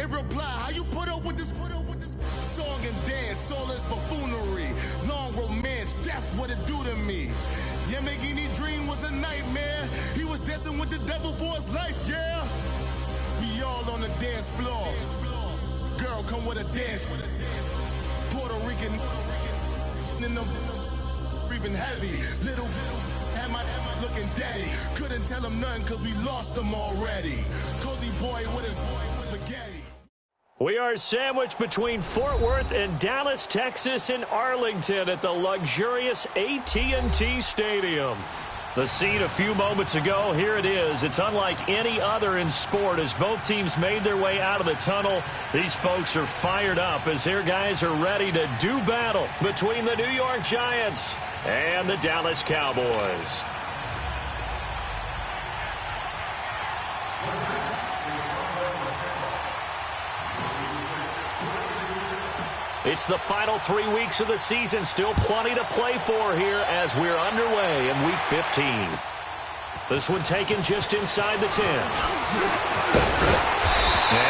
Hey, reply, how you put up with this song and dance, all this buffoonery, long romance, death, what it do to me? Yeah, making me dream was a nightmare. He was dancing with the devil for his life, yeah. We all on the dance floor. Girl, come with a dance. Puerto Rican in the breathing heavy. Little had my looking daddy. Couldn't tell him nothing cause we lost him already. Cozy boy with his spaghetti. We are sandwiched between Fort Worth and Dallas, Texas, and Arlington at the luxurious AT&T Stadium. The scene a few moments ago, here it is. It's unlike any other in sport as both teams made their way out of the tunnel. These folks are fired up as their guys are ready to do battle between the New York Giants and the Dallas Cowboys. It's the final 3 weeks of the season. Still plenty to play for here as we're underway in Week 15. This one taken just inside the 10. And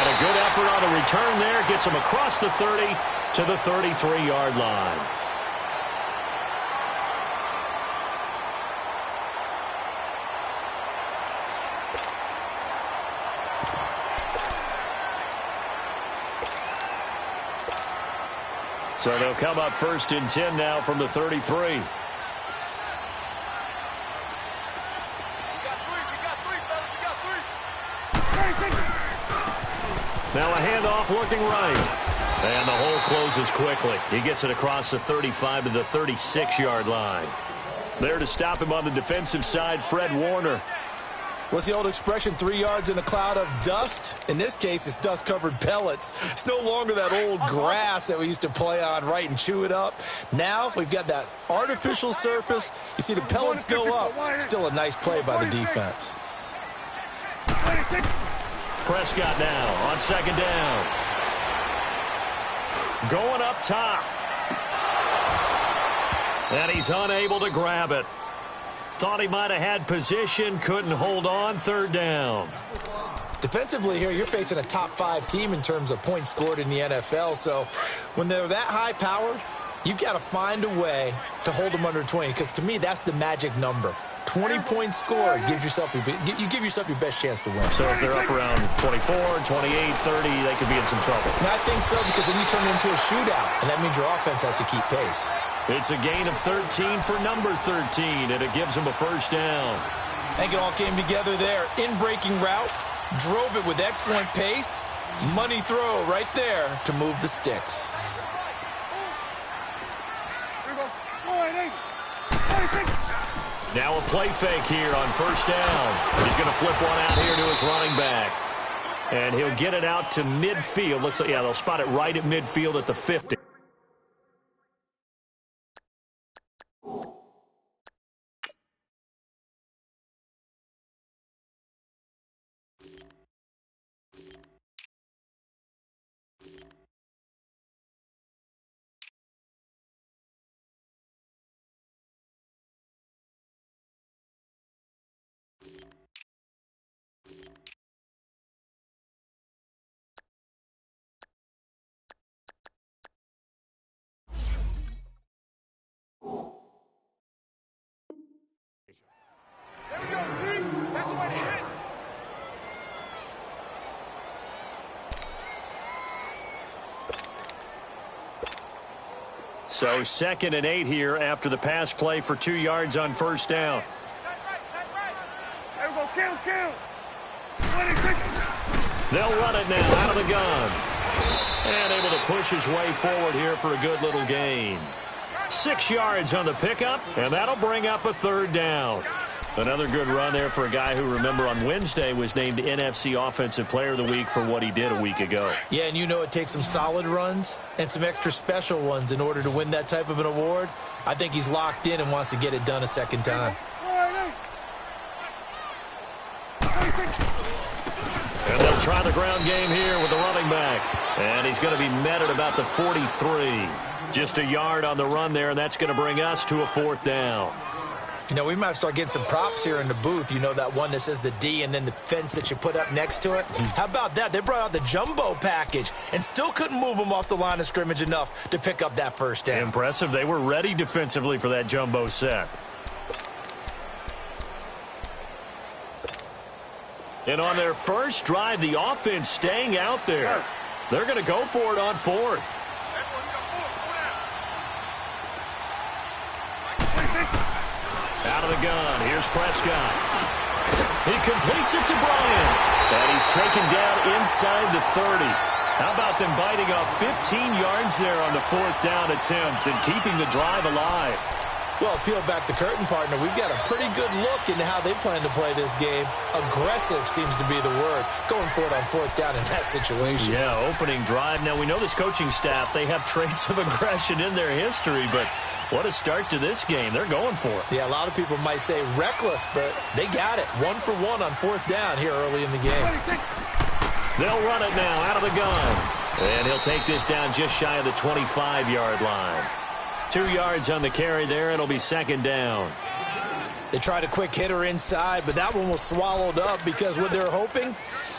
a good effort on the return there. Gets him across the 30 to the 33-yard line. So they'll come up 1st and 10 now from the 33. Now a handoff looking right. And the hole closes quickly. He gets it across the 35 to the 36-yard line. There to stop him on the defensive side, Fred Warner. What's the old expression, 3 yards in a cloud of dust? In this case, it's dust-covered pellets. It's no longer that old grass that we used to play on, right, and chew it up. Now we've got that artificial surface. You see the pellets go up. Still a nice play by the defense. Prescott now on 2nd down. Going up top. And he's unable to grab it. Thought he might have had position, couldn't hold on, 3rd down. Defensively here, you're facing a top 5 team in terms of points scored in the NFL. So when they're that high-powered, you've got to find a way to hold them under 20. Because to me, that's the magic number. 20 points scored, you give yourself your best chance to win. So if they're up around 24, 28, 30, they could be in some trouble. And I think so, because then you turn it into a shootout, and that means your offense has to keep pace. It's a gain of 13 for number 13, and it gives him a 1st down. I think it all came together there. In-breaking route, drove it with excellent pace. Money throw right there to move the sticks. Now a play fake here on 1st down. He's going to flip one out here to his running back. And he'll get it out to midfield. Looks like, yeah, they'll spot it right at midfield at the 50. There we go, G. That's the way to hit. So 2nd and 8 here after the pass play for 2 yards on 1st down. Tight right. There we go, kill. They'll run it now out of the gun. And able to push his way forward here for a good little gain. 6 yards on the pickup, and that'll bring up a 3rd down. Another good run there for a guy who, remember, on Wednesday was named NFC Offensive Player of the Week for what he did a week ago. Yeah, and you know it takes some solid runs and some extra special ones in order to win that type of an award. I think he's locked in and wants to get it done a 2nd time. And they'll try the ground game here with the running back. And he's going to be met at about the 43. Just a yard on the run there, and that's going to bring us to a 4th down. You know, we might start getting some props here in the booth. You know, that one that says the D and then the fence that you put up next to it. How about that? They brought out the jumbo package and still couldn't move them off the line of scrimmage enough to pick up that first down. Impressive. They were ready defensively for that jumbo set. And on their first drive, the offense staying out there. They're going to go for it on fourth. Out of the gun, here's Prescott. He completes it to Bryant. And he's taken down inside the 30. How about them biting off 15 yards there on the fourth down attempt and keeping the drive alive? Well, peel back the curtain, partner. We've got a pretty good look into how they plan to play this game. Aggressive seems to be the word. Going for it on fourth down in that situation. Yeah, opening drive. Now, we know this coaching staff, they have traits of aggression in their history, but what a start to this game. They're going for it. Yeah, a lot of people might say reckless, but they got it. 1 for 1 on fourth down here early in the game. They'll run it now out of the gun. And he'll take this down just shy of the 25-yard line. 2 yards on the carry there. It'll be second down. They tried a quick hitter inside, but that one was swallowed up because what they're hoping,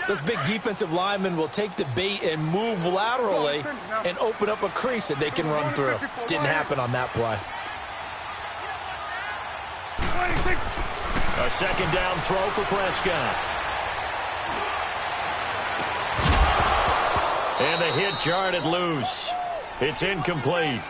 those big defensive linemen will take the bait and move laterally and open up a crease that they can run through. Didn't happen on that play. A second down throw for Prescott. And the hit jarred it loose. It's incomplete.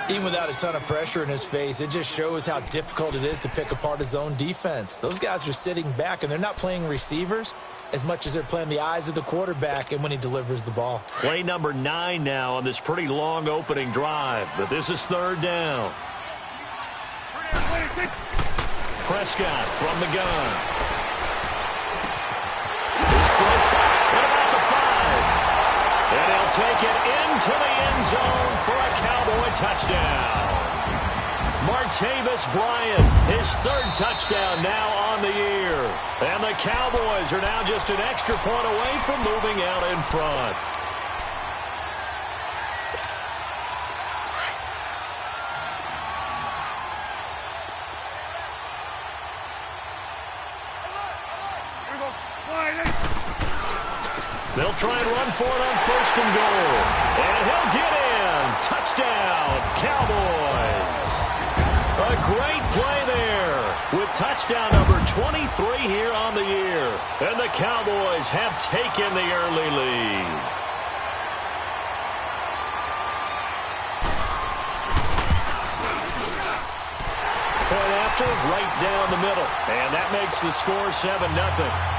Even without a ton of pressure in his face, it just shows how difficult it is to pick apart his own defense. Those guys are sitting back, and they're not playing receivers as much as they're playing the eyes of the quarterback and when he delivers the ball. Play number 9 now on this pretty long opening drive, but this is third down. Prescott from the gun. He's thrown at about the 5. And he'll take it into the end zone for a Cowboy touchdown. Martavis Bryant, his third touchdown now on the year. And the Cowboys are now just an extra point away from moving out in front. They'll try and run for it on first and goal. And he'll get in. Touchdown, Cowboys. A great play there with touchdown number 23 here on the year. And the Cowboys have taken the early lead. Point after, right down the middle. And that makes the score 7-0.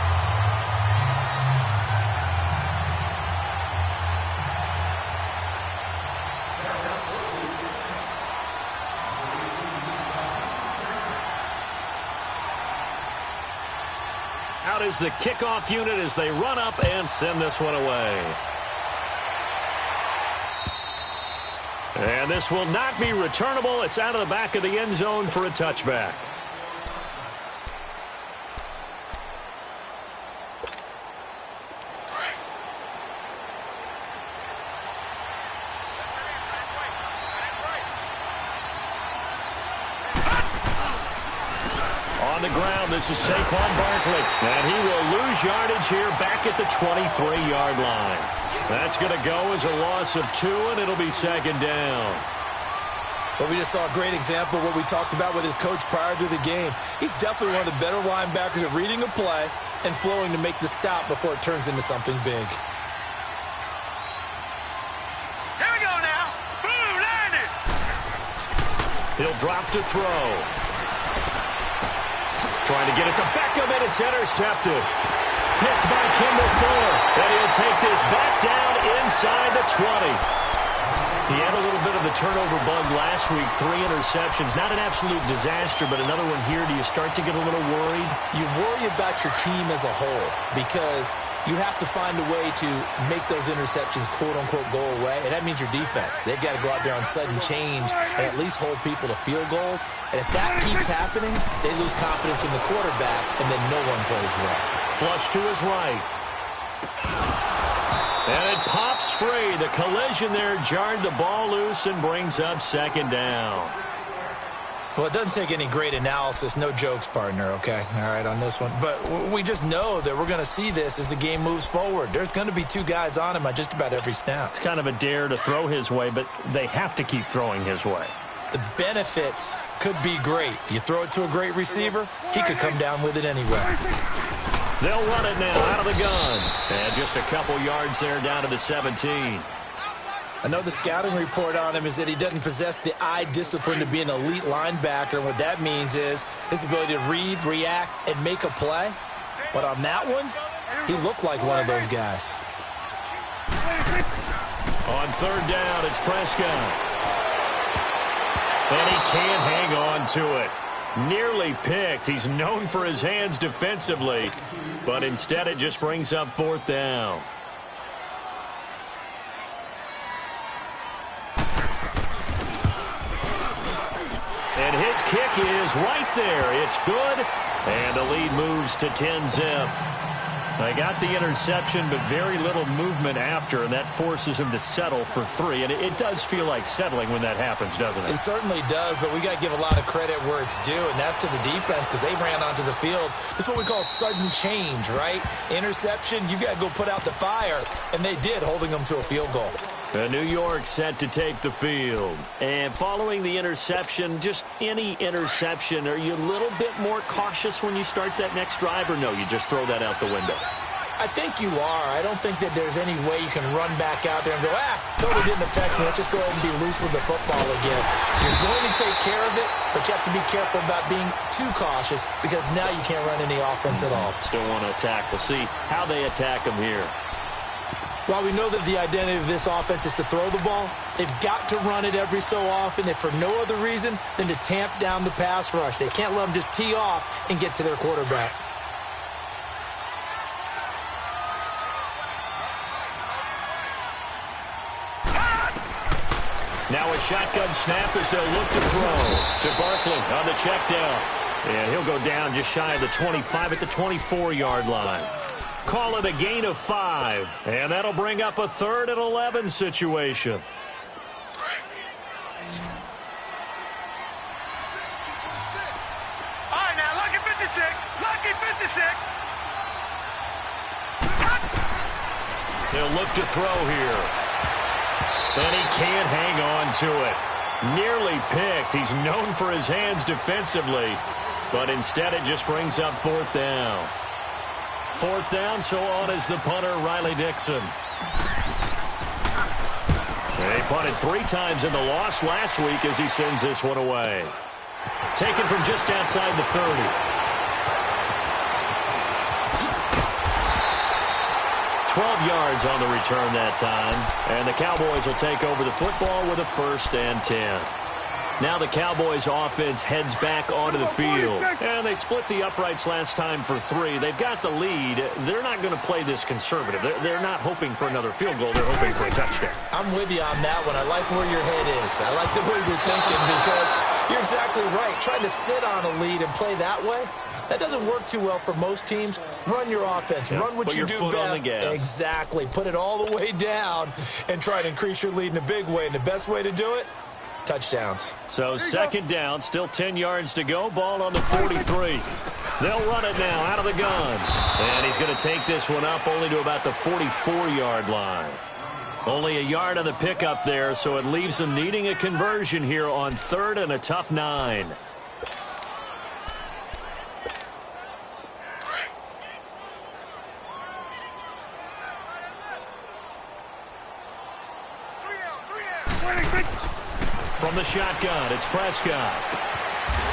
Out is the kickoff unit as they run up and send this one away. And this will not be returnable. It's out of the back of the end zone for a touchback. On the ground, this is Saquon Barkley. And he will lose yardage here back at the 23-yard line. That's going to go as a loss of 2, and it'll be second down. But we just saw a great example of what we talked about with his coach prior to the game. He's definitely one of the better linebackers at reading a play and flowing to make the stop before it turns into something big. Here we go now. Boom, landed. He'll drop to throw. Trying to get it to Beckham, and it's intercepted. Picked by Kimball Fuller. And he'll take this back down inside the 20. He had a little bit of the turnover bug last week. 3 interceptions. Not an absolute disaster, but another one here. Do you start to get a little worried? You worry about your team as a whole because you have to find a way to make those interceptions, quote-unquote, go away, and that means your defense. They've got to go out there on sudden change and at least hold people to field goals. And if that keeps happening, they lose confidence in the quarterback, and then no one plays well. Flush to his right. And it pops free. The collision there jarred the ball loose and brings up second down. Well, it doesn't take any great analysis. No jokes, partner, okay? All right, on this one. But we just know that we're going to see this as the game moves forward. There's going to be two guys on him on just about every snap. It's kind of a dare to throw his way, but they have to keep throwing his way. The benefits could be great. You throw it to a great receiver, he could come down with it anyway. They'll run it now out of the gun. And just a couple yards there down to the 17. I know the scouting report on him is that he doesn't possess the eye discipline to be an elite linebacker. And what that means is his ability to read, react, and make a play. But on that one, he looked like one of those guys. On third down, it's Prescott. And he can't hang on to it. Nearly picked. He's known for his hands defensively. But instead, it just brings up fourth down. And his kick is right there. It's good. And the lead moves to 10-zip. They got the interception, but very little movement after, and that forces him to settle for 3. And it does feel like settling when that happens, doesn't it? It certainly does, but we got to give a lot of credit where it's due, and that's to the defense because they ran onto the field. This is what we call sudden change, right? Interception, you got to go put out the fire, and they did, holding them to a field goal. New York set to take the field. And following the interception, just any interception, are you a little bit more cautious when you start that next drive, or no, you just throw that out the window? I think you are. I don't think that there's any way you can run back out there and go, totally didn't affect me. Let's just go ahead and be loose with the football again. You're going to take care of it, but you have to be careful about being too cautious because now you can't run any offense at all. Still want to attack. We'll see how they attack them here. While we know that the identity of this offense is to throw the ball, they've got to run it every so often, if for no other reason than to tamp down the pass rush. They can't let them just tee off and get to their quarterback. Now a shotgun snap as they'll look to throw to Barkley on the check down. And he'll go down just shy of the 25 at the 24-yard line. Call it a gain of 5. And that'll bring up a 3rd and 11 situation. All right, now, lucky 56. Lucky 56. He'll look to throw here. And he can't hang on to it. Nearly picked. He's known for his hands defensively. But instead, it just brings up 4th down. 4th down, so on is the punter, Riley Dixon. And he punted 3 times in the loss last week as he sends this one away. Taken from just outside the 30. $12 yards on the return that time. And the Cowboys will take over the football with a 1st and 10. Now the Cowboys offense heads back onto the field. And they split the uprights last time for 3. They've got the lead. They're not going to play this conservative. They're not hoping for another field goal. They're hoping for a touchdown. I'm with you on that one. I like where your head is. I like the way you're thinking because you're exactly right. Trying to sit on a lead and play that way, that doesn't work too well for most teams. Run your offense. Run what you do best. Exactly. Put it all the way down and try to increase your lead in a big way. And the best way to do it, touchdowns. So 2nd down, still 10 yards to go. Ball on the 43. They'll run it now out of the gun. And he's going to take this one up only to about the 44-yard line. Only a yard on the pickup there, so it leaves them needing a conversion here on 3rd and a tough 9. From the shotgun, it's Prescott.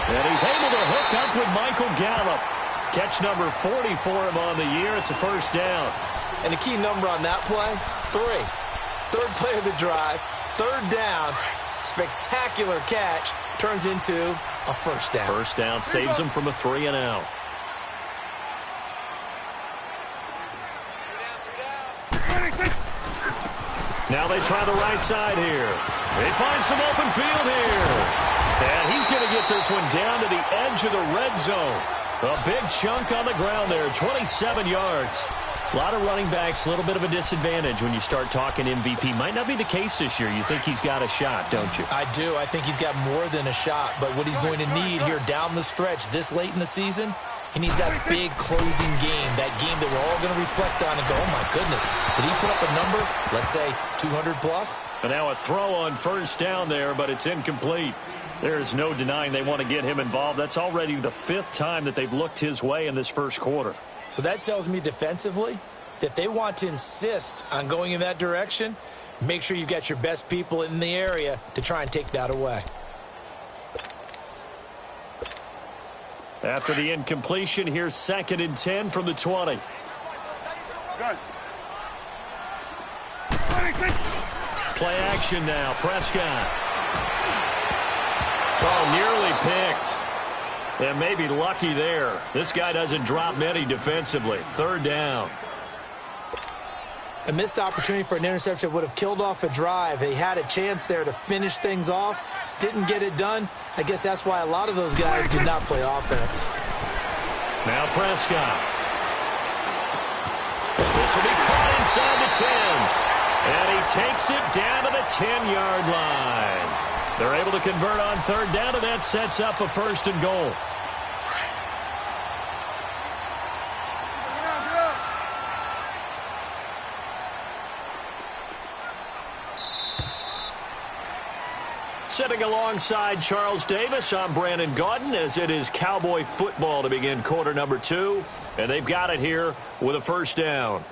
And he's able to hook up with Michael Gallup. Catch number 40 for him on the year. It's a 1st down. And the key number on that play, 3. 3rd play of the drive, 3rd down, spectacular catch, turns into a 1st down. 1st down saves him from a 3 and out. Now they try the right side here. They find some open field here. And he's going to get this one down to the edge of the red zone. A big chunk on the ground there, 27 yards. A lot of running backs, a little bit of a disadvantage when you start talking MVP. Might not be the case this year. You think he's got a shot, don't you? I do. I think he's got more than a shot. But what he's going to need here down the stretch this late in the season, he needs that big closing game, that game that we're all going to reflect on and go, oh, my goodness, did he put up a number, let's say 200 plus? And now a throw on first down there, but it's incomplete. There's no denying they want to get him involved. That's already the 5th time that they've looked his way in this first quarter. So that tells me defensively that they want to insist on going in that direction. Make sure you've got your best people in the area to try and take that away. After the incompletion, here's 2nd and 10 from the 20. Play action now. Prescott. Oh, nearly picked. And maybe lucky there. This guy doesn't drop many defensively. 3rd down. A missed opportunity for an interception would have killed off a drive. They had a chance there to finish things off. Didn't get it done. I guess that's why a lot of those guys did not play offense. Now Prescott. This will be caught inside the 10. And he takes it down to the 10-yard line. They're able to convert on 3rd down, and that sets up a 1st and goal. Sitting alongside Charles Davis, I'm Brandon Gaudin, as it is Cowboy football to begin quarter number 2. And they've got it here with a 1st down.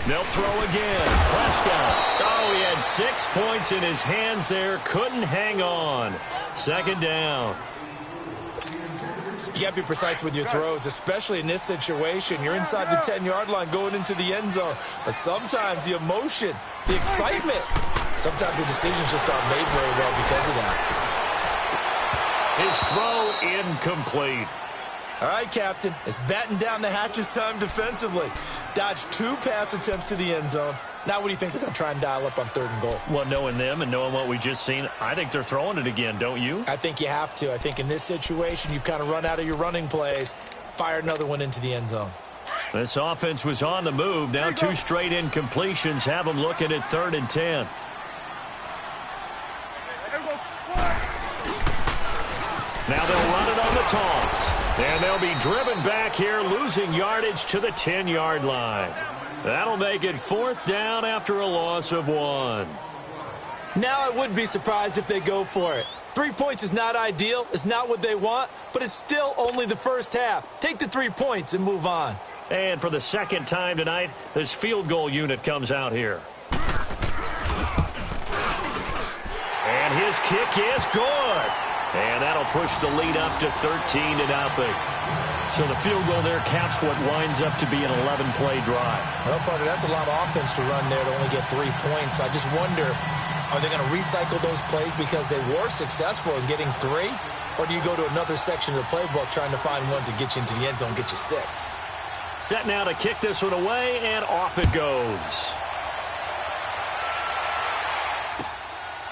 They'll throw again. Prescott. Oh, he had 6 points in his hands there. Couldn't hang on. 2nd down. You got to be precise with your throws, especially in this situation. You're inside the 10-yard line going into the end zone. But sometimes the emotion, the excitement, sometimes the decisions just aren't made very well because of that. His throw incomplete. All right, Captain, it's batten down the hatches time defensively. Dodged 2 pass attempts to the end zone. Now what do you think they're going to try and dial up on 3rd and goal? Well, knowing them and knowing what we just seen, I think they're throwing it again, don't you? I think you have to. I think in this situation, you've kind of run out of your running plays. Fire another one into the end zone. This offense was on the move. Now 2 straight incompletions have them looking at 3rd and 10. Now they'll run it on the toss. And they'll be driven back here, losing yardage to the 10-yard line. That'll make it 4th down after a loss of 1. Now I would be surprised if they go for it. 3 points is not ideal. It's not what they want, but it's still only the first half. Take the 3 points and move on. And for the 2nd time tonight, this field goal unit comes out here. And his kick is good. And that'll push the lead up to 13-0. So the field goal there caps what winds up to be an 11-play drive. Well, partner, that's a lot of offense to run there to only get 3 points. So I just wonder, are they going to recycle those plays because they were successful in getting 3? Or do you go to another section of the playbook trying to find ones that get you into the end zone and get you 6? Set now to kick this one away, and off it goes.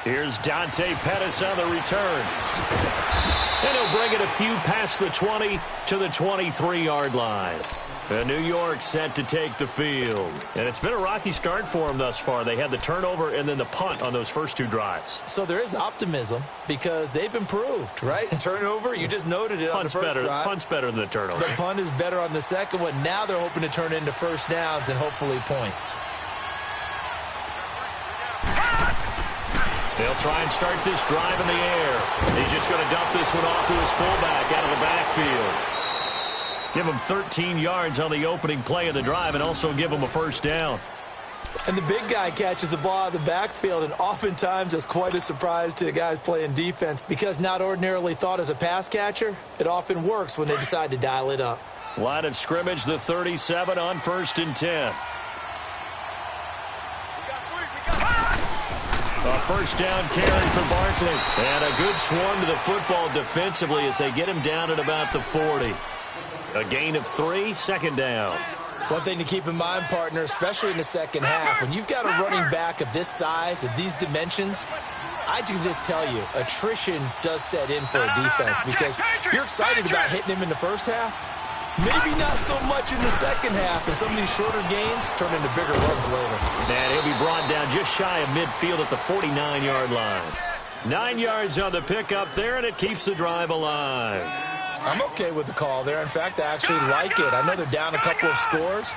Here's Dante Pettis on the return. And he'll bring it a few past the 20 to the 23-yard line. And New York set to take the field. And it's been a rocky start for them thus far. They had the turnover and then the punt on those first 2 drives. So there is optimism because they've improved, right? Turnover, you just noted it on the first drive. Punt's better than the turnover. The punt is better on the second one. Now they're hoping to turn into 1st downs and hopefully points. They'll try and start this drive in the air. He's just going to dump this one off to his fullback out of the backfield. Give him 13 yards on the opening play of the drive and also give him a 1st down. And the big guy catches the ball out of the backfield, and oftentimes it's quite a surprise to the guys playing defense because not ordinarily thought as a pass catcher, it often works when they decide to dial it up. Line of scrimmage, the 37 on 1st and 10. A first down carry for Barkley. And a good swarm to the football defensively as they get him down at about the 40. A gain of 3, second down. One thing to keep in mind, partner, especially in the second half, when you've got a running back of this size, of these dimensions, I can just tell you, attrition does set in for a defense because you're excited about hitting him in the first half. Maybe not so much in the second half, and some of these shorter gains turn into bigger runs later. And he'll be brought down just shy of midfield at the 49-yard line. 9 yards on the pickup there, and it keeps the drive alive. I'm okay with the call there. In fact, I actually like it. I know they're down a couple of scores,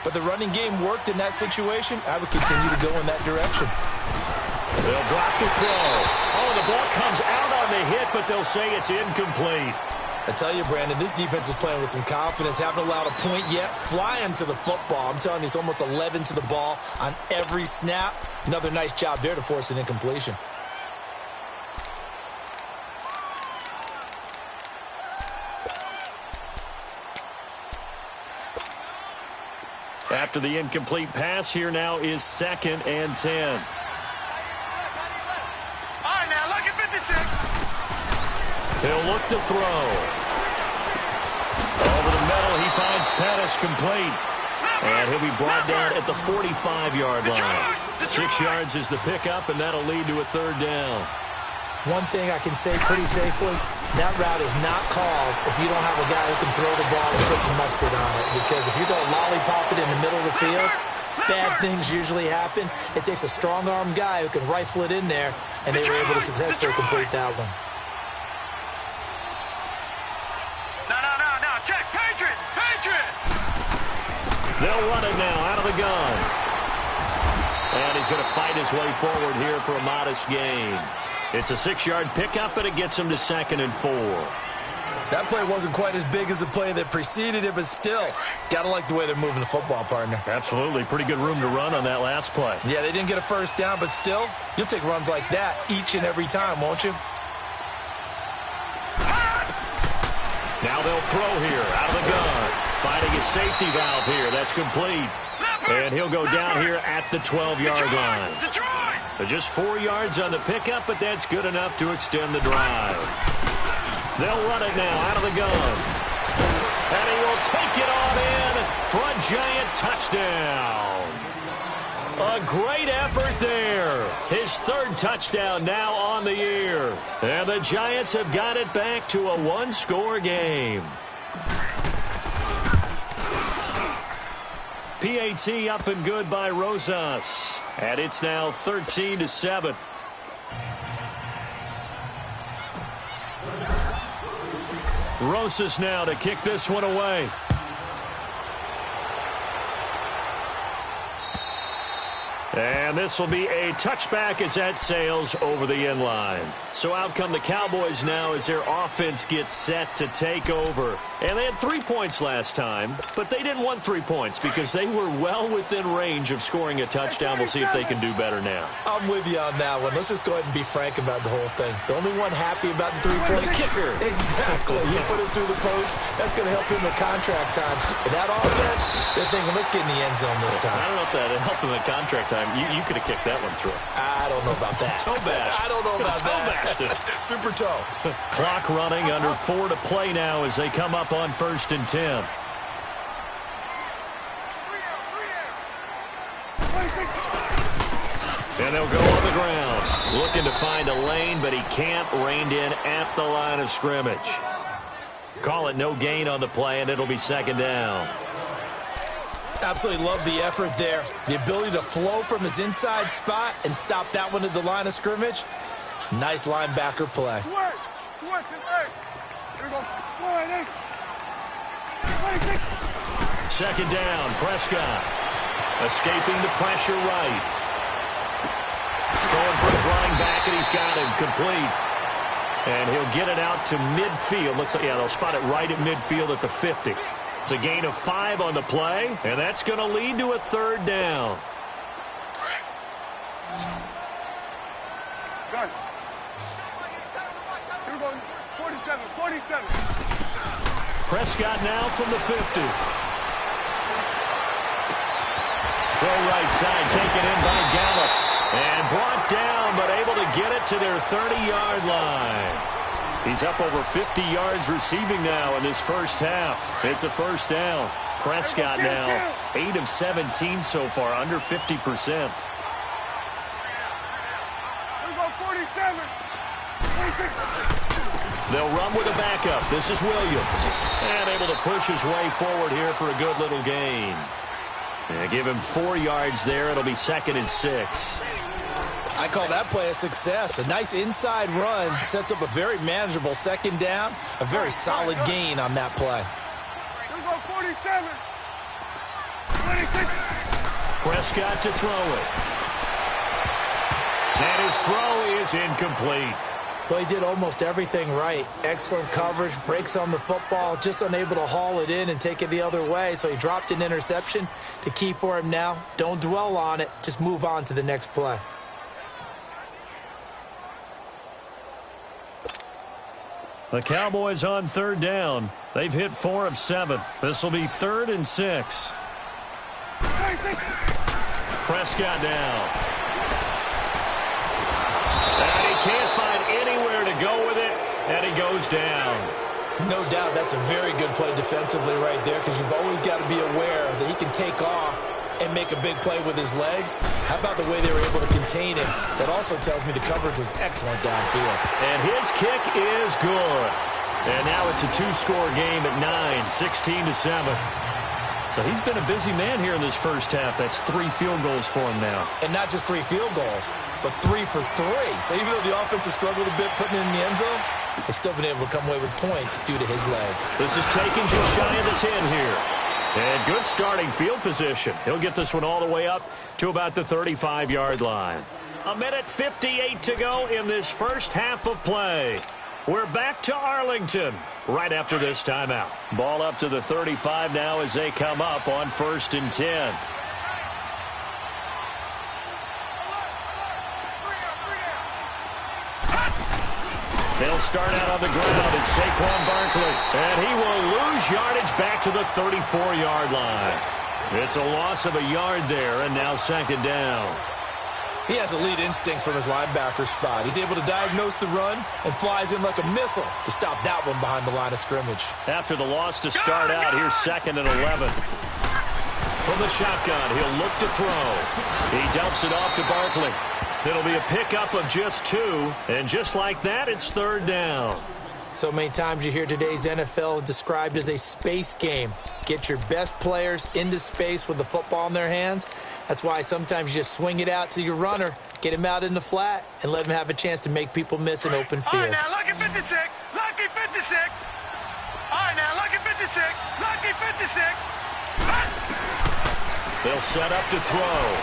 but the running game worked in that situation. I would continue to go in that direction. They'll drop the throw. Oh, the ball comes out on the hit, but they'll say it's incomplete. I tell you, Brandon, this defense is playing with some confidence. Haven't allowed a point yet. Flying to the football. I'm telling you, it's almost 11 to the ball on every snap. Another nice job there to force an incompletion. After the incomplete pass, here now is 2nd and 10. All right, now look at 56. He'll look to throw. Over the middle, he finds Pettis complete. And he'll be brought down at the 45-yard line. 6 yards is the pickup, and that'll lead to a third down. One thing I can say pretty safely, that route is not called if you don't have a guy who can throw the ball and put some mustard on it. Because if you go lollipop it in the middle of the field, bad things usually happen. It takes a strong-armed guy who can rifle it in there, and they were able to successfully complete that one. No, check, Patriot! They'll run it now out of the gun. And he's going to fight his way forward here for a modest gain. It's a 6-yard pickup, and it gets him to 2nd and 4. That play wasn't quite as big as the play that preceded it, but still, got to like the way they're moving the football, partner. Absolutely. Pretty good room to run on that last play. Yeah, they didn't get a first down, but still, you'll take runs like that each and every time, won't you? Now they'll throw here out of the gun. Finding his safety valve here. That's complete. And he'll go down here at the 12-yard line. Just 4 yards on the pickup, but that's good enough to extend the drive. They'll run it now out of the gun. And he will take it on in for a giant touchdown. A great effort there. His 3rd touchdown now on the year. And the Giants have got it back to a 1-score game. PAT up and good by Rosas. And it's now 13-7. Rosas now to kick this one away. And this will be a touchback as that sails over the end line. So out come the Cowboys now as their offense gets set to take over. And they had 3 points last time, but they didn't want 3 points because they were well within range of scoring a touchdown. We'll see if they can do better now. I'm with you on that one. Let's just go ahead and be frank about the whole thing. The only one happy about the three-point kicker. Exactly. You put him through the post. That's going to help him in contract time. But that offense, they're thinking, let's get in the end zone this time. I don't know if that helped him in contract time. You could have kicked that one through. I don't know about that. Toe bash. I don't know about toe bashed it. Super toe. Clock running, under 4 to play now as they come up on 1st and 10. And they'll go on the ground. Looking to find a lane, but he can't. Reined in at the line of scrimmage. Call it no gain on the play, and it'll be 2nd down. Absolutely love the effort there. The ability to flow from his inside spot and stop that one at the line of scrimmage. Nice linebacker play. Second down, Prescott. Escaping the pressure right. Throwing for his running back, and he's got him complete. And he'll get it out to midfield. Looks like, yeah, they'll spot it right at midfield at the 50. It's a gain of 5 on the play, and that's going to lead to a 3rd down. Done. Here we go. 47. Prescott now from the 50. Throw right side, taken in by Gallup. And brought down, but able to get it to their 30-yard line. He's up over 50 yards receiving now in this first half. It's a first down. Prescott now 8 of 17 so far, under 50%. They'll run with a backup. This is Williams. And able to push his way forward here for a good little gain. And give him 4 yards there. It'll be 2nd and 6. I call that play a success. A nice inside run sets up a very manageable 2nd down. A very solid gain on that play. 47. 26. Prescott to throw it. And his throw is incomplete. Well, he did almost everything right. Excellent coverage, breaks on the football, just unable to haul it in and take it the other way. So he dropped an interception. The key for him now, don't dwell on it. Just move on to the next play. The Cowboys on 3rd down. They've hit 4 of 7. This will be 3rd and 6. Prescott down. And he can't find anywhere to go with it, and he goes down. No doubt that's a very good play defensively right there, because you've always got to be aware that he can take off and make a big play with his legs. How about the way they were able to contain him? That also tells me the coverage was excellent downfield. And his kick is good. And now it's a 2-score game at 9, 16-7. So he's been a busy man here in this first half. That's 3 field goals for him now. And not just 3 field goals, but 3 for 3. So even though the offense has struggled a bit putting it in the end zone, they've still been able to come away with points due to his leg. This is taken just shy of the 10 here. And good starting field position. He'll get this one all the way up to about the 35-yard line. 1:58 to go in this first half of play. We're back to Arlington right after this timeout. Ball up to the 35 now as they come up on 1st and 10. They'll start out on the ground. It's Saquon Barkley. And he will lose yardage back to the 34-yard line. It's a loss of a yard there, and now 2nd down. He has elite instincts from his linebacker spot. He's able to diagnose the run and flies in like a missile to stop that one behind the line of scrimmage. After the loss to start out, here's 2nd and 11. From the shotgun, he'll look to throw. He dumps it off to Barkley. It'll be a pickup of just 2, and just like that, it's 3rd down. So many times you hear today's NFL described as a space game. Get your best players into space with the football in their hands. That's why sometimes you just swing it out to your runner, get him out in the flat, and let him have a chance to make people miss an open field. All right, now, lucky 56. Lucky 56. All right, now, lucky 56. Lucky 56. They'll set up to throw.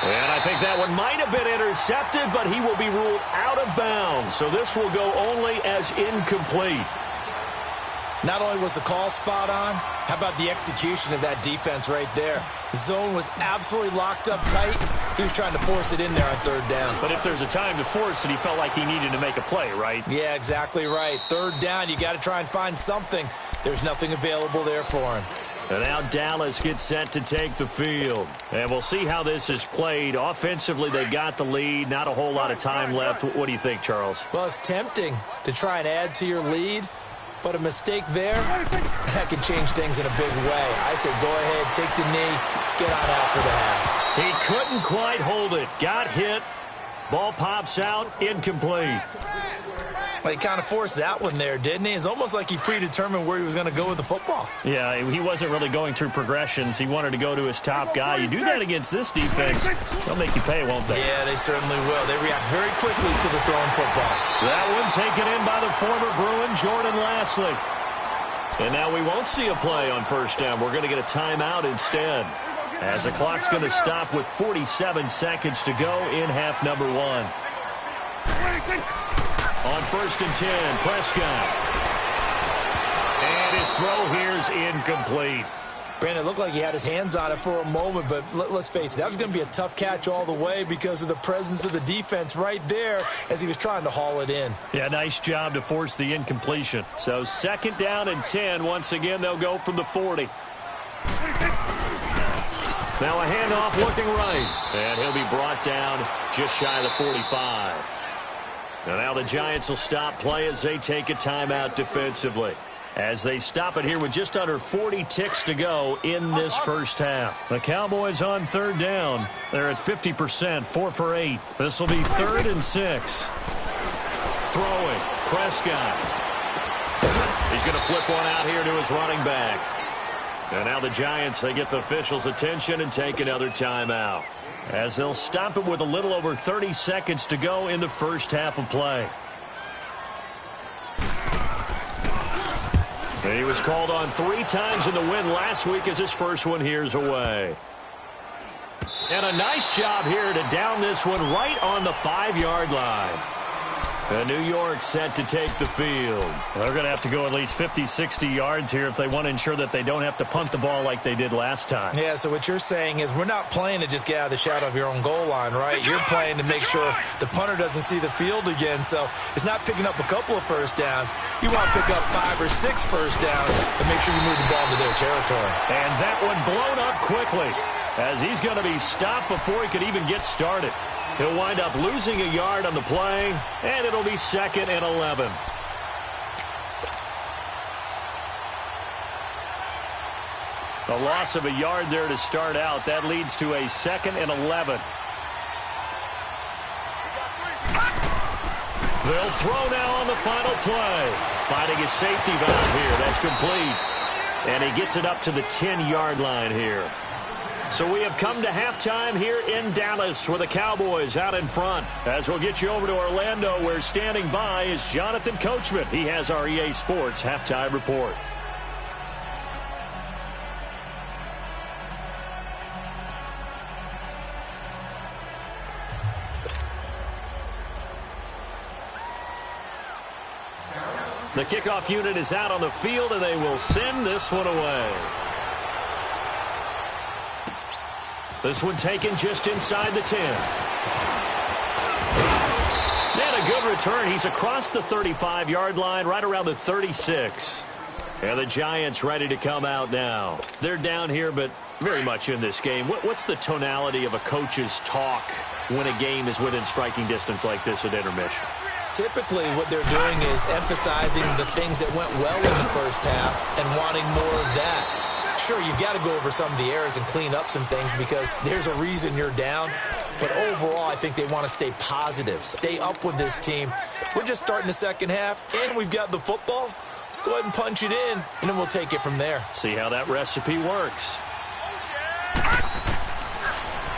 And I think that one might have been intercepted, but he will be ruled out of bounds. So this will go only as incomplete. Not only was the call spot on, how about the execution of that defense right there? The zone was absolutely locked up tight. He was trying to force it in there on 3rd down. But if there's a time to force it, he felt like he needed to make a play, right? Yeah, exactly right. 3rd down, you got to try and find something. There's nothing available there for him. And now Dallas gets set to take the field. And we'll see how this is played. Offensively, they got the lead. Not a whole lot of time left. What do you think, Charles? Well, it's tempting to try and add to your lead, but a mistake there, that can change things in a big way. I say go ahead, take the knee, get on out for the half. He couldn't quite hold it. Got hit. Ball pops out. Incomplete. Well, he kind of forced that one there, didn't he? It's almost like he predetermined where he was going to go with the football. Yeah, he wasn't really going through progressions. He wanted to go to his top guy. You do that against this defense, they'll make you pay, won't they? Yeah, they certainly will. They react very quickly to the thrown football. That one taken in by the former Bruin, Jordan Lasley. And now we won't see a play on 1st down. We're going to get a timeout instead, as the clock's going to stop with 47 seconds to go in half number 1. On 1st and 10, Prescott. And his throw here is incomplete. Brandon, it looked like he had his hands on it for a moment, but let's face it, that was going to be a tough catch all the way because of the presence of the defense right there as he was trying to haul it in. Yeah, nice job to force the incompletion. So 2nd down and 10. Once again, they'll go from the 40. Now a handoff looking right, and he'll be brought down just shy of the 45. And now the Giants will stop play as they take a timeout defensively, as they stop it here with just under 40 ticks to go in this first half. The Cowboys on 3rd down. They're at 50%, 4 for 8. This will be 3rd and 6. Throwing, Prescott. He's going to flip one out here to his running back. And now the Giants, they get the officials' attention and take another timeout, as they'll stop it with a little over 30 seconds to go in the first half of play. And he was called on 3 times in the win last week as his first one here's away. And a nice job here to down this one right on the 5-yard line. And New York set to take the field. They're going to have to go at least 50, 60 yards here if they want to ensure that they don't have to punt the ball like they did last time. Yeah, so what you're saying is we're not playing to just get out of the shadow of your own goal line, right? You're playing to make sure the punter doesn't see the field again. So it's not picking up a couple of first downs. You want to pick up 5 or 6 first downs and make sure you move the ball into their territory. And that one blown up quickly, as he's going to be stopped before he could even get started. He'll wind up losing a yard on the play, and it'll be 2nd and 11. A loss of a yard there to start out. That leads to a 2nd and 11. They'll throw now on the final play. Finding a safety valve here. That's complete. And he gets it up to the 10-yard line here. So we have come to halftime here in Dallas with the Cowboys out in front. As we'll get you over to Orlando, where standing by is Jonathan Coachman. He has our EA Sports halftime report. The kickoff unit is out on the field, and they will send this one away. This one taken just inside the 10. And a good return. He's across the 35-yard line, right around the 36. And the Giants ready to come out now. They're down here, but very much in this game. What's the tonality of a coach's talk when a game is within striking distance like this at intermission? Typically, what they're doing is emphasizing the things that went well in the first half and wanting more of that. Sure, you've got to go over some of the errors and clean up some things because there's a reason you're down. But overall, I think they want to stay positive, stay up with this team. We're just starting the second half, and we've got the football. Let's go ahead and punch it in, and then we'll take it from there. See how that recipe works.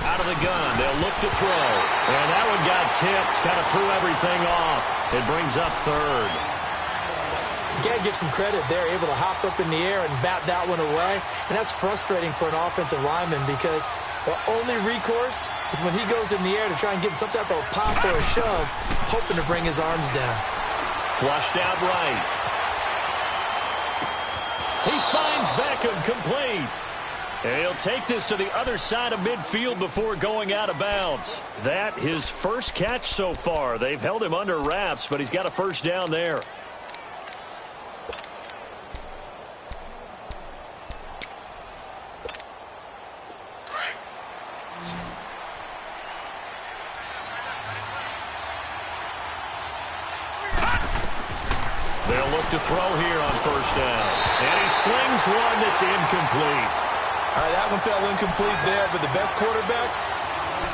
Out of the gun, they'll look to throw. And that one got tipped, kind of threw everything off. It brings up 3rd. You got to give some credit there, able to hop up in the air and bat that one away. And that's frustrating for an offensive lineman because the only recourse is when he goes in the air to try and give him some type of a pop or a shove, hoping to bring his arms down. Flushed out right. He finds Beckham complete. And he'll take this to the other side of midfield before going out of bounds. That his first catch so far. They've held him under wraps, but he's got a first down there. They'll look to throw here on first down. And he slings one that's incomplete. All right, that one fell incomplete there, but the best quarterbacks,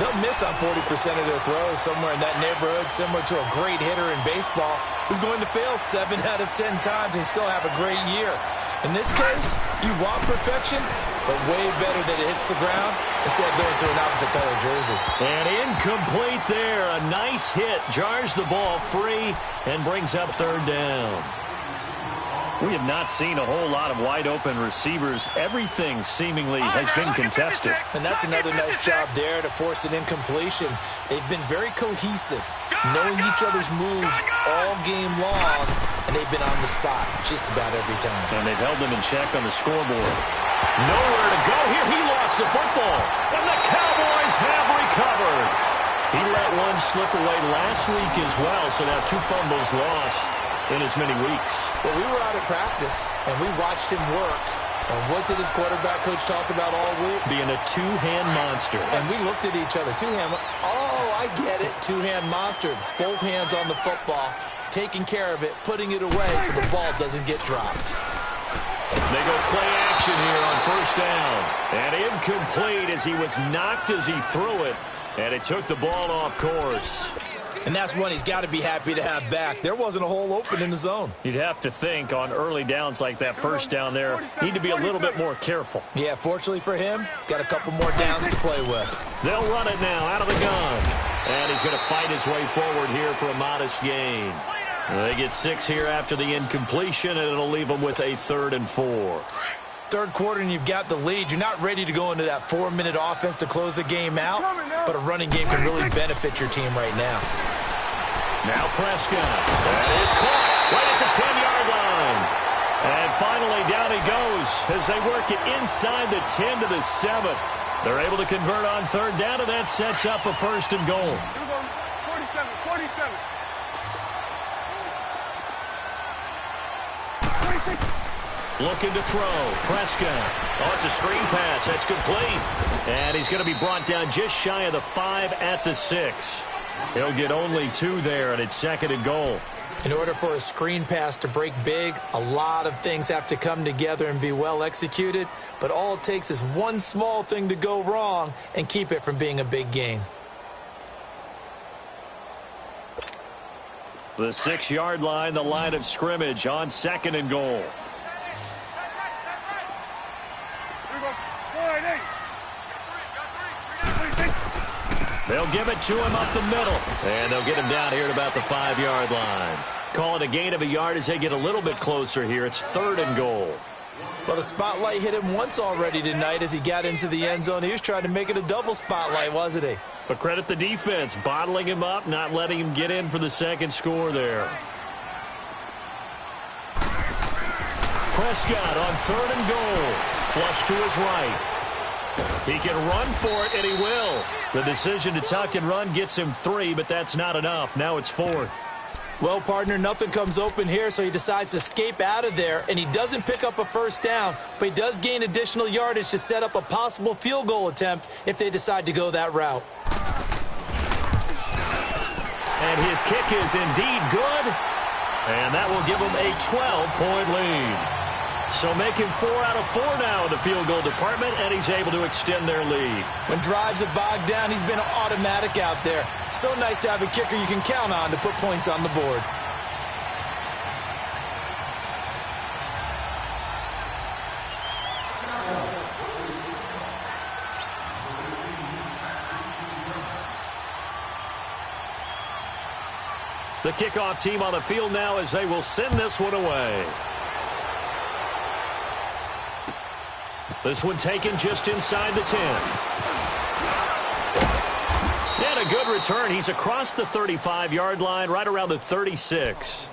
they'll miss on 40% of their throws somewhere in that neighborhood, similar to a great hitter in baseball who's going to fail 7 out of 10 times and still have a great year. In this case, you want perfection, but way better that it hits the ground instead of going to an opposite color jersey. And incomplete there. A nice hit. Jars the ball free and brings up 3rd down. We have not seen a whole lot of wide-open receivers. Everything seemingly has been contested. And that's another nice job there to force an incompletion. They've been very cohesive, knowing each other's moves all game long, and they've been on the spot just about every time. And they've held them in check on the scoreboard. Nowhere to go here. He lost the football. And the Cowboys have recovered. He let one slip away last week as well, so now 2 fumbles lost in as many weeks. Well, we were out at practice, and we watched him work. And what did his quarterback coach talk about all week? Being a two-hand monster. And we looked at each other. Two-hand. Oh, I get it. Two-hand monster. Both hands on the football, taking care of it, putting it away so the ball doesn't get dropped. They go play action here on first down. And incomplete as he was knocked as he threw it. And it took the ball off course. And that's one he's got to be happy to have back. There wasn't a hole open in the zone. You'd have to think on early downs like that first down there, need to be a little bit more careful. Yeah, fortunately for him, got a couple more downs to play with. They'll run it now out of the gun. And he's going to fight his way forward here for a modest gain. They get 6 here after the incompletion, and it'll leave them with a 3rd and 4. Third quarter and you've got the lead. You're not ready to go into that 4-minute offense to close the game out, but a running game can really benefit your team right now. Now Prescott. That is caught right at the 10-yard line. And finally down he goes as they work it inside the 10 to the 7. They're able to convert on 3rd down, and that sets up a 1st and goal. 47. Looking to throw. Prescott. Oh, it's a screen pass. That's complete. And he's going to be brought down just shy of the 5 at the 6. He'll get only 2 there, and it's 2nd and goal. In order for a screen pass to break big, a lot of things have to come together and be well executed. But all it takes is one small thing to go wrong and keep it from being a big gain. The 6-yard line, the line of scrimmage on 2nd and goal. They'll give it to him up the middle. And they'll get him down here at about the 5-yard line. Call it a gain of a yard as they get a little bit closer here. It's 3rd and goal. Well, the spotlight hit him once already tonight as he got into the end zone. He was trying to make it a double spotlight, wasn't he? But credit the defense, bottling him up, not letting him get in for the 2nd score there. Prescott on 3rd and goal. Flush to his right. He can run for it, and he will. The decision to tuck and run gets him 3, but that's not enough. Now it's 4th. Well, partner, nothing comes open here, so he decides to escape out of there, and he doesn't pick up a 1st down, but he does gain additional yardage to set up a possible field goal attempt if they decide to go that route. And his kick is indeed good, and that will give him a 12-point lead. So making 4 out of 4 now in the field goal department, and he's able to extend their lead. When drives are bogged down, he's been automatic out there. So nice to have a kicker you can count on to put points on the board. The kickoff team on the field now as they will send this one away. This one taken just inside the 10. And a good return. He's across the 35-yard line, right around the 36.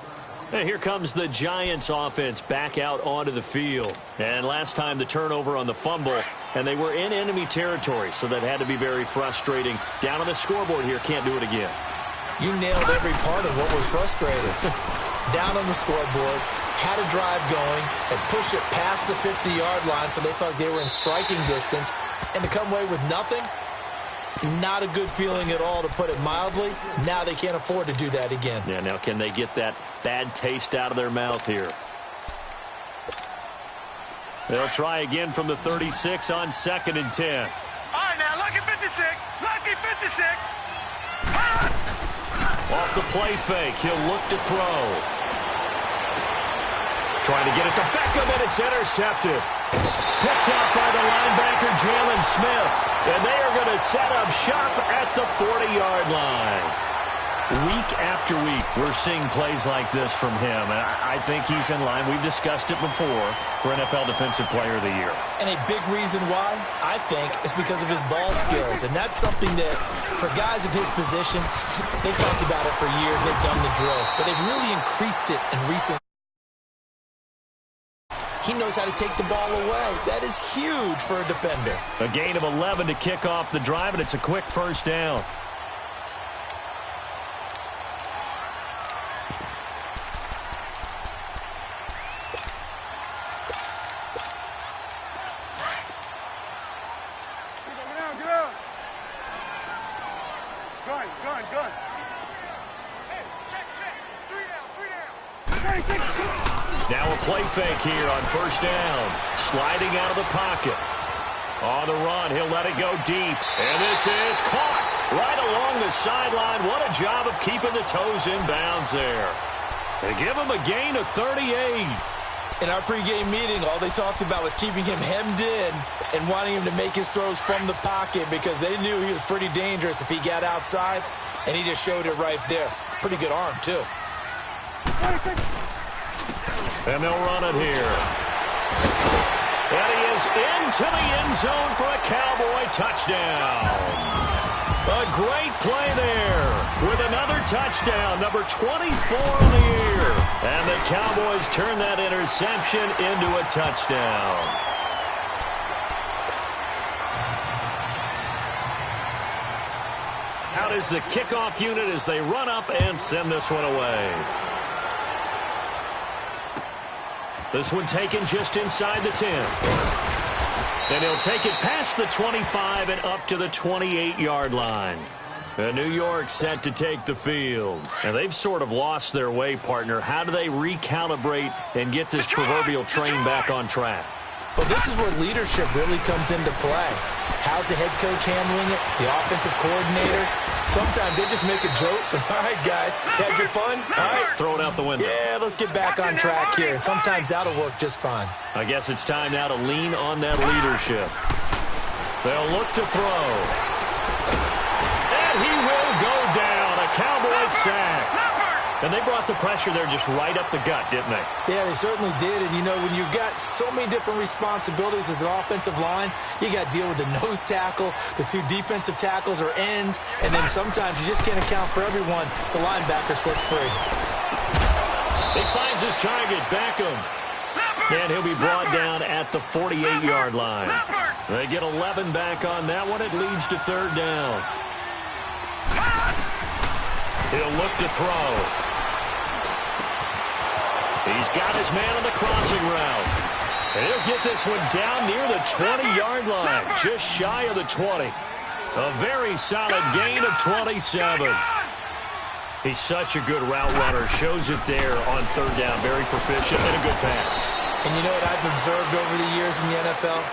And here comes the Giants offense back out onto the field. And last time the turnover on the fumble, and they were in enemy territory, so that had to be very frustrating. Down on the scoreboard here, can't do it again. You nailed every part of what was frustrating. Down on the scoreboard, had a drive going, and pushed it past the 50-yard line so they thought they were in striking distance, and to come away with nothing, not a good feeling at all, to put it mildly. Now they can't afford to do that again. Yeah, now can they get that bad taste out of their mouth here? They'll try again from the 36 on 2nd and 10. All right, now, lucky 56. Lucky 56. Off the play fake, he'll look to throw. Trying to get it to Beckham, and it's intercepted. Picked up by the linebacker, Jalen Smith. And they are going to set up shop at the 40-yard line. Week after week, we're seeing plays like this from him. And I think he's in line. We've discussed it before for NFL Defensive Player of the Year. And a big reason why, I think, is because of his ball skills. And that's something that, for guys of his position, they've talked about it for years. They've done the drills. But they've really increased it in recent. he knows how to take the ball away. That is huge for a defender. A gain of 11 to kick off the drive, and it's a quick first down. Gun. Hey, check. 3 down. Now a play fake here on first down. Sliding out of the pocket. On the run, he'll let it go deep. And this is caught right along the sideline. What a job of keeping the toes in bounds there. They give him a gain of 38. In our pregame meeting, all they talked about was keeping him hemmed in and wanting him to make his throws from the pocket because they knew he was pretty dangerous if he got outside, and he just showed it right there. Pretty good arm, too. And they'll run it here. And he is into the end zone for a Cowboy touchdown. A great play there with another touchdown, number 24 on the year. And the Cowboys turn that interception into a touchdown. Out is the kickoff unit as they run up and send this one away. This one taken just inside the 10. And he'll take it past the 25 and up to the 28-yard line. And New York set to take the field. And they've sort of lost their way, partner. How do they recalibrate and get this proverbial train back on track? Well, this is where leadership really comes into play. How's the head coach handling it? The offensive coordinator? Sometimes they just make a joke. All right, guys, had your fun? All right. Throw it out the window. Yeah, let's get back on track here. And sometimes that'll work just fine. I guess it's time now to lean on that leadership. They'll look to throw. And he will go down. A Cowboy sack. And they brought the pressure there just right up the gut, didn't they? Yeah, they certainly did. And, you know, when you've got so many different responsibilities as an offensive line, you got to deal with the nose tackle, the two defensive tackles or ends, and then sometimes you just can't account for everyone. The linebacker slipped free. He finds his target, Beckham. And he'll be brought down at the 48-yard line. They get 11 back on that one. It leads to third down. He'll look to throw. He's got his man on the crossing route. And he'll get this one down near the 20-yard line, just shy of the 20. A very solid gain of 27. He's such a good route runner. Shows it there on third down. Very proficient and a good pass. And you know what I've observed over the years in the NFL?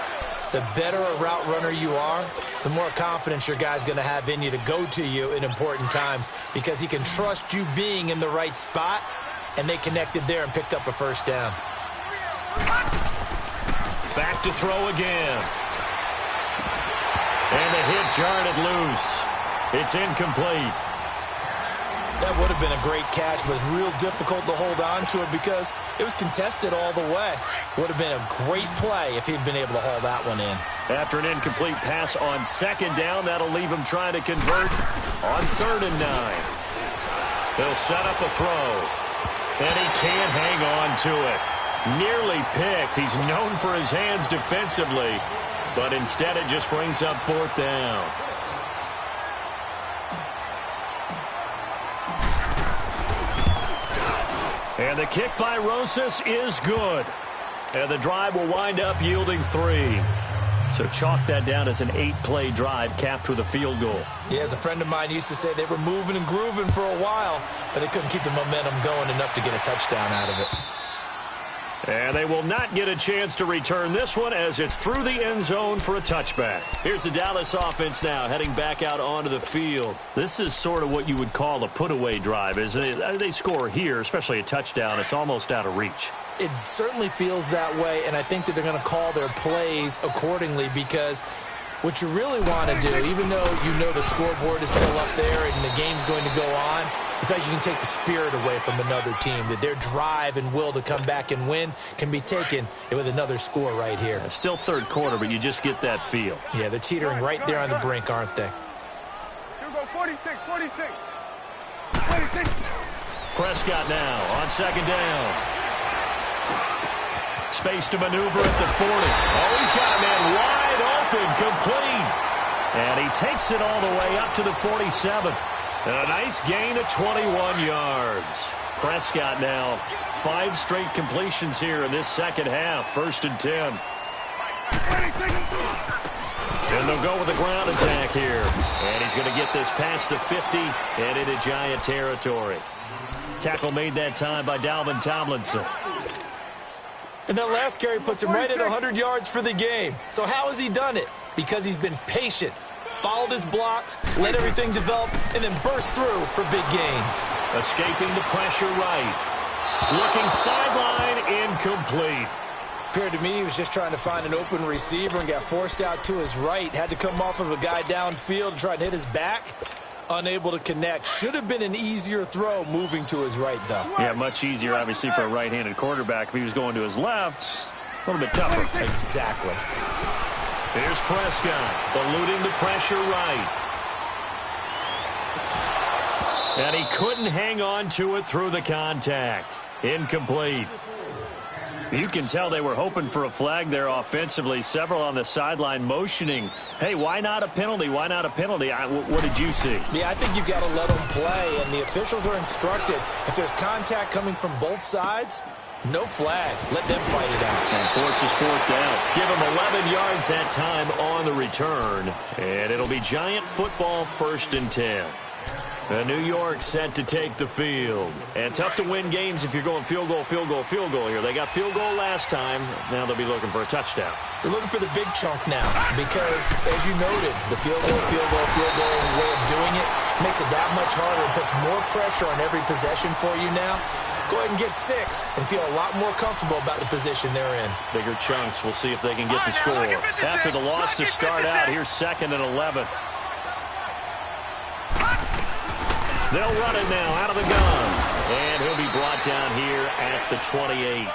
The better a route runner you are, the more confidence your guy's going to have in you to go to you in important times because he can trust you being in the right spot, and they connected there and picked up a first down. Back to throw again. And the hit jarred it loose. It's incomplete. That would have been a great catch, but it's real difficult to hold on to it because it was contested all the way. Would have been a great play if he'd been able to haul that one in. After an incomplete pass on second down, that'll leave him trying to convert on 3rd and 9. They'll set up a throw, and he can't hang on to it. Nearly picked. He's known for his hands defensively, but instead it just brings up 4th down. And the kick by Rosas is good. And the drive will wind up yielding 3. So chalk that down as an 8-play drive capped with a field goal. Yeah, as a friend of mine used to say, they were moving and grooving for a while, but they couldn't keep the momentum going enough to get a touchdown out of it. And they will not get a chance to return this one as it's through the end zone for a touchback. Here's the Dallas offense now heading back out onto the field. This is sort of what you would call a put-away drive, isn't it? They score here, especially a touchdown. It's almost out of reach. It certainly feels that way, and I think that they're going to call their plays accordingly because what you really want to do, even though you know the scoreboard is still up there and the game's going to go on, in fact, you can take the spirit away from another team, that their drive and will to come back and win can be taken with another score right here. It's still third quarter, but you just get that feel. Yeah, they're teetering right there on the brink, aren't they? Here we go, 46. Prescott now on second down. Space to maneuver at the 40. Oh, he's got a man wide open, complete. And he takes it all the way up to the 47. And a nice gain of 21 yards. Prescott now 5 straight completions here in this second half. 1st and 10. And they'll go with the ground attack here. And he's going to get this past the 50 and into Giant territory. Tackle made that time by Dalvin Tomlinson. And that last carry puts him right at 100 yards for the game. So how has he done it? Because he's been patient, followed his blocks, let everything develop, and then burst through for big gains. Escaping the pressure right. Looking sideline, incomplete. Appeared to me he was just trying to find an open receiver and got forced out to his right. Had to come off of a guy downfield to try and hit his back. Unable to connect. Should have been an easier throw moving to his right, though. Yeah, much easier, obviously, for a right-handed quarterback. If he was going to his left, a little bit tougher. Exactly. Here's Prescott, eluding the pressure right. And he couldn't hang on to it through the contact. Incomplete. You can tell they were hoping for a flag there offensively. Several on the sideline motioning. Hey, why not a penalty? Why not a penalty? What did you see? Yeah, I think you've got to let them play, and the officials are instructed. If there's contact coming from both sides, no flag. Let them fight it out. And forces 4th down. Give him 11 yards that time on the return. And it'll be Giant football 1st and 10. New York set to take the field. And tough to win games if you're going field goal, field goal, field goal here. They got field goal last time. Now they'll be looking for a touchdown. They're looking for the big chunk now because, as you noted, the field goal way of doing it makes it that much harder and puts more pressure on every possession for you now. Go ahead and get 6 and feel a lot more comfortable about the position they're in. Bigger chunks. We'll see if they can get the score. After the loss to start out, here's 2nd and 11. They'll run it now out of the gun. And he'll be brought down here at the 28.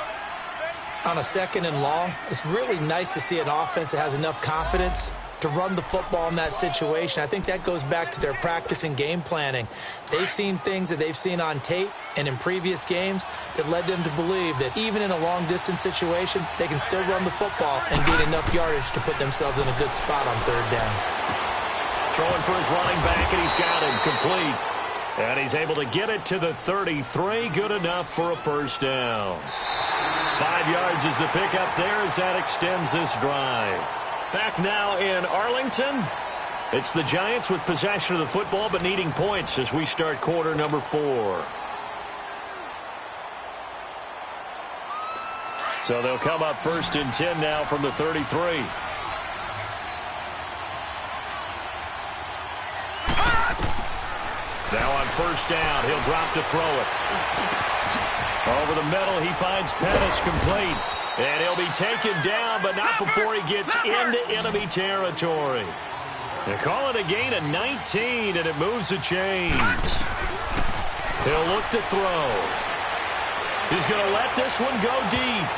On a 2nd and long, it's really nice to see an offense that has enough confidence to run the football in that situation. I think that goes back to their practice and game planning. They've seen things that they've seen on tape and in previous games that led them to believe that even in a long-distance situation, they can still run the football and gain enough yardage to put themselves in a good spot on 3rd down. Throwing for his running back, and he's got him complete. And he's able to get it to the 33. Good enough for a 1st down. 5 yards is the pickup there as that extends this drive. Back now in Arlington. It's the Giants with possession of the football but needing points as we start quarter number 4. So they'll come up 1st and 10 now from the 33. Now on 1st down, he'll drop to throw it. Over the middle, he finds Pettis complete. And he'll be taken down, but not before he gets into enemy territory. They call it a gain of 19, and it moves the chains. He'll look to throw. He's going to let this one go deep.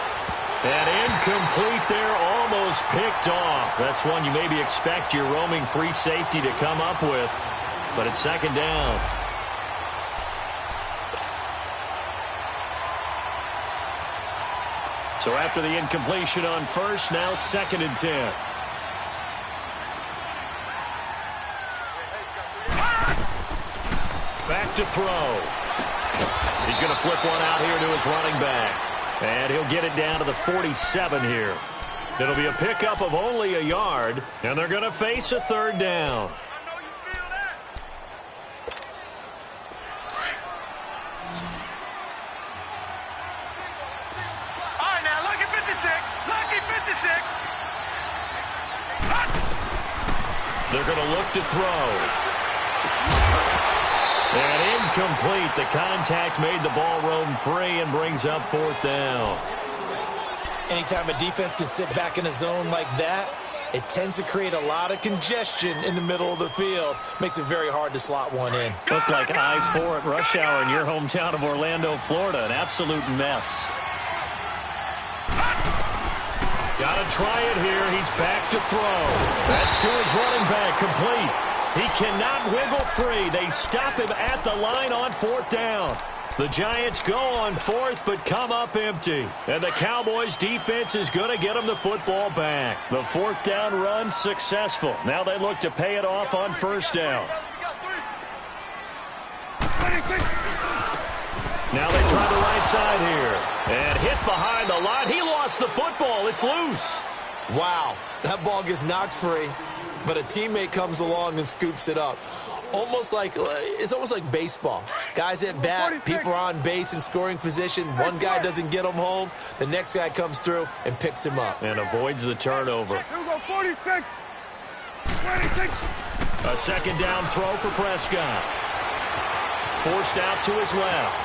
And incomplete there, almost picked off. That's one you maybe expect your roaming free safety to come up with. But it's 2nd down. So after the incompletion on 1st, now 2nd and 10. Back to throw. He's going to flip one out here to his running back. And he'll get it down to the 47 here. It'll be a pickup of only a yard, and they're going to face a 3rd down. They're going to look to throw. And incomplete. The contact made the ball roam free and brings up 4th down. Anytime a defense can sit back in a zone like that, it tends to create a lot of congestion in the middle of the field. Makes it very hard to slot one in. Looked like I-4 at rush hour in your hometown of Orlando, Florida. An absolute mess. Got to try it here. He's back to throw. That's to his running back, complete. He cannot wiggle free. They stop him at the line on 4th down. The Giants go on fourth, but come up empty. And the Cowboys defense is going to get them the football back. The fourth down run successful. Now they look to pay it off on first down. Now they try the right side here. And hit behind the line. He lost the football. It's loose. Wow, that ball gets knocked free, but a teammate comes along and scoops it up. It's almost like baseball. Guys at bat, people are on base in scoring position. One guy doesn't get him home. The next guy comes through and picks him up. And avoids the turnover. 46. 26. A second down throw for Prescott. Forced out to his left.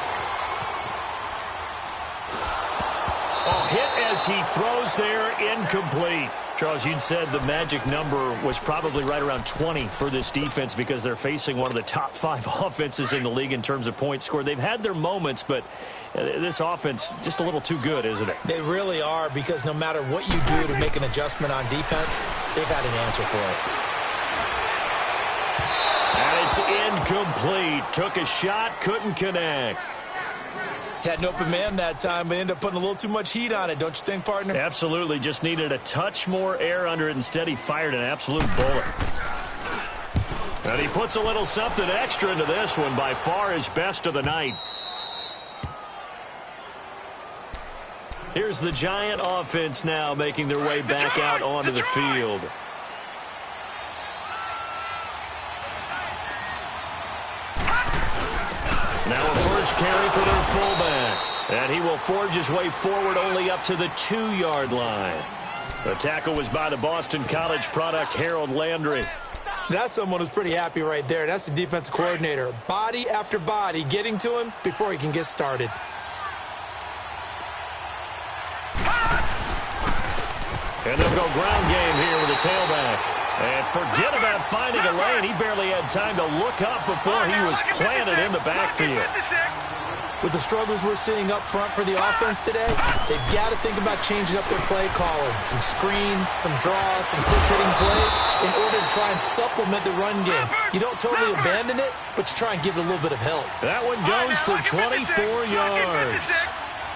Oh, hit as he throws there, incomplete. Charles, you'd said the magic number was probably right around 20 for this defense because they're facing one of the top 5 offenses in the league in terms of points scored. They've had their moments, but this offense just a little too good, isn't it? They really are, because no matter what you do to make an adjustment on defense, they've had an answer for it. And it's incomplete. Took a shot, couldn't connect. Had an open man that time, but ended up putting a little too much heat on it, don't you think, partner? Absolutely. Just needed a touch more air under it. Instead, he fired an absolute bullet. And he puts a little something extra into this one. By far his best of the night. Here's the Giant offense now making their way back out onto the field. Now a first carry for their fullback. And he will forge his way forward only up to the 2-yard line. The tackle was by the Boston College product, Harold Landry. That's someone who's pretty happy right there. That's the defensive coordinator. Body after body getting to him before he can get started. And they'll go ground game here with the tailback. And forget about finding a lane. He barely had time to look up before he was planted in the backfield. With the struggles we're seeing up front for the offense today, they've got to think about changing up their play calling. Some screens, some draws, some quick-hitting plays in order to try and supplement the run game. You don't totally abandon it, but you try and give it a little bit of help. That one goes for 24 yards.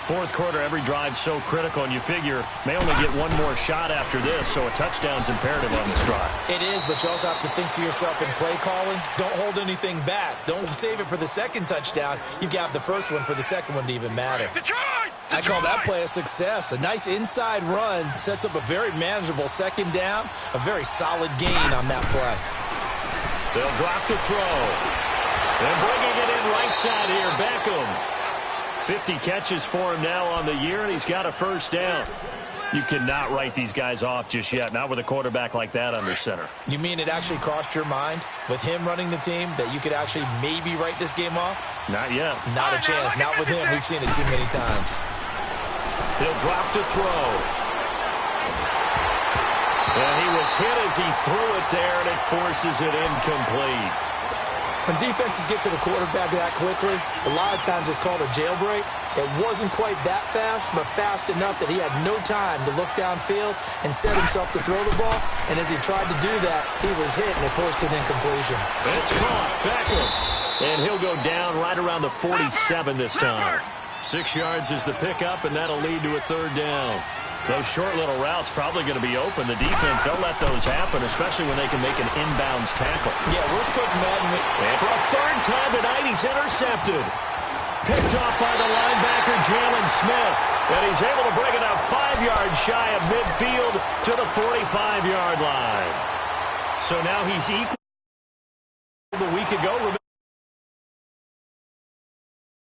Fourth quarter, every drive's so critical, and you figure may only get one more shot after this, so a touchdown's imperative on this drive. It is, but you also have to think to yourself in play calling, don't hold anything back. Don't save it for the second touchdown. You've got the first one for the second one to even matter. I call that play a success. A nice inside run sets up a very manageable second down, a very solid gain on that play. They'll drop to throw. And bringing it in right side here, Beckham. 50 catches for him now on the year, and he's got a first down. You cannot write these guys off just yet, not with a quarterback like that under center. You mean it actually crossed your mind with him running the team that you could actually maybe write this game off? Not yet. Not a chance. Not with him. We've seen it too many times. He'll drop to throw. And he was hit as he threw it there, and it forces it incomplete. When defenses get to the quarterback that quickly, a lot of times it's called a jailbreak. It wasn't quite that fast, but fast enough that he had no time to look downfield and set himself to throw the ball. And as he tried to do that, he was hit, and it forced an incompletion. It's caught. Beckham. And he'll go down right around the 47 this time. 6 yards is the pickup, and that'll lead to a third down. Those short little routes probably going to be open. The defense, they'll let those happen, especially when they can make an inbounds tackle. Yeah, where's Coach Madden? And for a third time tonight, he's intercepted. Picked off by the linebacker, Jalen Smith. And he's able to bring it out 5 yards shy of midfield to the 45-yard line. So now he's equal to a week ago.